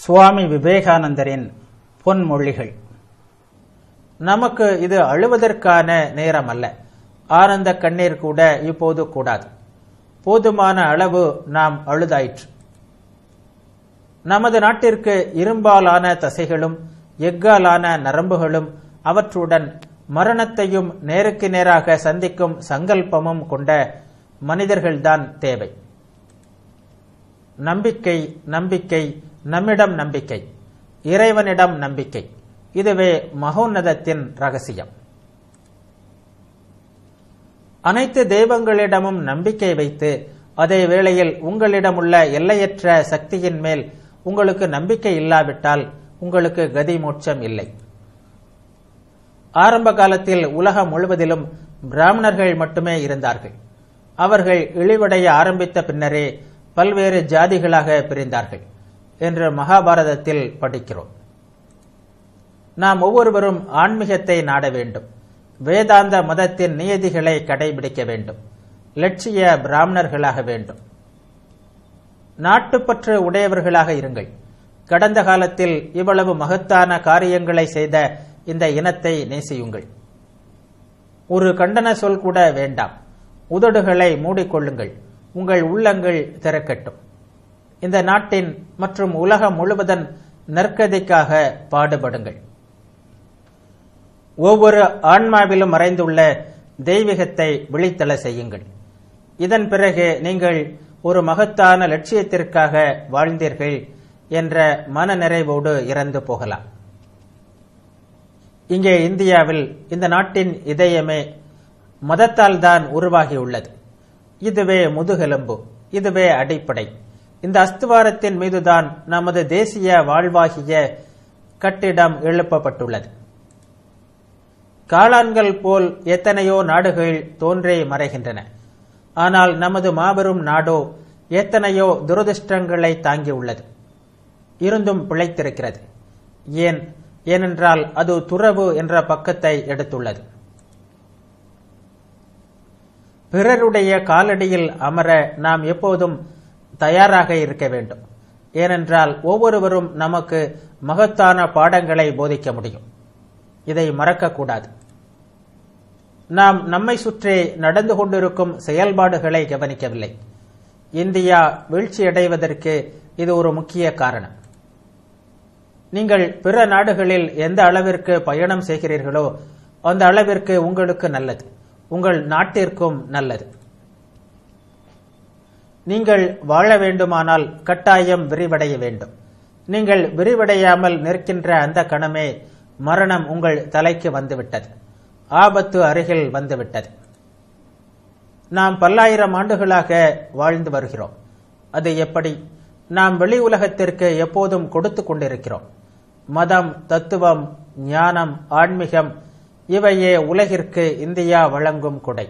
சுவாமி விவேகானந்தரின் பொன்மொழிகள். நமக்கு இது அழுவதற்கான நேரம் அல்ல. ஆனந்த கண்ணீர் கூட இப்போது கூடாது. போதுமான அளவு நாம் அழுதாயிற்று. நமது நாட்டிற்கு இரும்பாலான தசைகளும் எஃகாலான நரம்புகளும் அவற்றுடன் மரணத்தையும் நேருக்கு நேராக சந்திக்கும் சங்கல்பமும் கொண்ட மனிதர்கள்தான் தேவை. நம்பிக்கை, நம்பிக்கை, நம்மிடம் நம்பிக்கை, இறைவனிடம் நம்பிக்கை. இதுவே மகோன்னதத்தின் ரகசியம். அனைத்து தெய்வங்களிடமும் நம்பிக்கை வைத்து அதே வேளையில் உங்களிடமுள்ள எல்லையற்ற சக்தியின் மேல் உங்களுக்கு நம்பிக்கை இல்லாவிட்டால் உங்களுக்கு கதி மோட்சம் இல்லை. ஆரம்ப காலத்தில் உலகம் முழுவதிலும் பிராமணர்கள் மட்டுமே இருந்தார்கள். அவர்கள் இழிவடைய ஆரம்பித்த பின்னரே பல்வேறு ஜாதிகளாக பிரிந்தார்கள் என்று மகாபாரதத்தில் படிக்கிறோம். நாம் ஒவ்வொருவரும் ஆன்மீகத்தை நாட வேண்டும். வேதாந்த மதத்தின் நியதிகளை கடைபிடிக்க வேண்டும். லட்சிய பிராமணர்களாக வேண்டும். நாட்டுப்பற்று உடையவர்களாக இருங்கள். கடந்த காலத்தில் இவ்வளவு மகத்தான காரியங்களை செய்த இந்த இனத்தை நேசியுங்கள். ஒரு கண்டன சொல் கூட வேண்டாம். உதடுகளை மூடிக்கொள்ளுங்கள். உங்கள் உள்ளங்கள் திறக்கட்டும். இந்த நாட்டின் மற்றும் உலகம் முழுவதன் நற்கதிக்காக பாடுபடுங்கள். ஒவ்வொரு ஆன்மாவிலும் மறைந்துள்ள தெய்வீகத்தை விழித்தள செய்யுங்கள். இதன் பிறகு நீங்கள் ஒரு மகத்தான லட்சியத்திற்காக வாழ்ந்தீர்கள் என்ற மன நிறைவோடு இறந்து போகலாம். இங்கே இந்தியாவில் இந்த நாட்டின் இதயமே மதத்தால் தான் உருவாகியுள்ளது. இதுவே முதுகெலும்பு, இதுவே அடிப்படை. இந்த அஸ்திவாரத்தின் மீதுதான் நமது தேசிய வாழ்வாகிய கட்டிடம் எழுப்பப்பட்டுள்ளது. காளான்கள் போல் எத்தனையோ நாடுகள் தோன்றி மறைகின்றன. ஆனால் நமது மாபெரும் நாடோ எத்தனையோ துரதிருஷ்டங்களை தாங்கியுள்ளது. இருந்தும் பிழைத்திருக்கிறது. ஏனென்றால் அது துறவு என்ற பக்கத்தை எடுத்துள்ளது. பிறருடைய காலடியில் அமர நாம் எப்போதும் தயாராக இருக்க வேண்டும். ஏனென்றால் ஒவ்வொருவரும் நமக்கு மகத்தான பாடங்களை போதிக்க முடியும். இதை மறக்கக்கூடாது. நாம் நம்மை சுற்றி நடந்து கொண்டிருக்கும் செயல்பாடுகளை கவனிக்கவில்லை. இந்தியா வீழ்ச்சியடைவதற்கு இது ஒரு முக்கிய காரணம். நீங்கள் பிற நாடுகளில் எந்த அளவிற்கு பயணம் செய்கிறீர்களோ அந்த அளவிற்கு உங்களுக்கு நல்லது, உங்கள் நாட்டிற்கும் நல்லது. நீங்கள் வாழ வேண்டுமானால் கட்டாயம் விரிவடைய வேண்டும். நீங்கள் விரிவடையாமல் நிற்கின்ற அந்த கணமே மரணம் உங்கள் தலைக்கு வந்துவிட்டது. ஆபத்து அருகில் வந்துவிட்டது. நாம் பல்லாயிரம் ஆண்டுகளாக வாழ்ந்து வருகிறோம். அது எப்படி? நாம் வெளி உலகத்திற்கு எப்போதும் கொடுத்து கொண்டிருக்கிறோம். மதம், தத்துவம், ஞானம், ஆன்மீகம் இவையே உலகிற்கு இந்தியா வழங்கும் கொடை.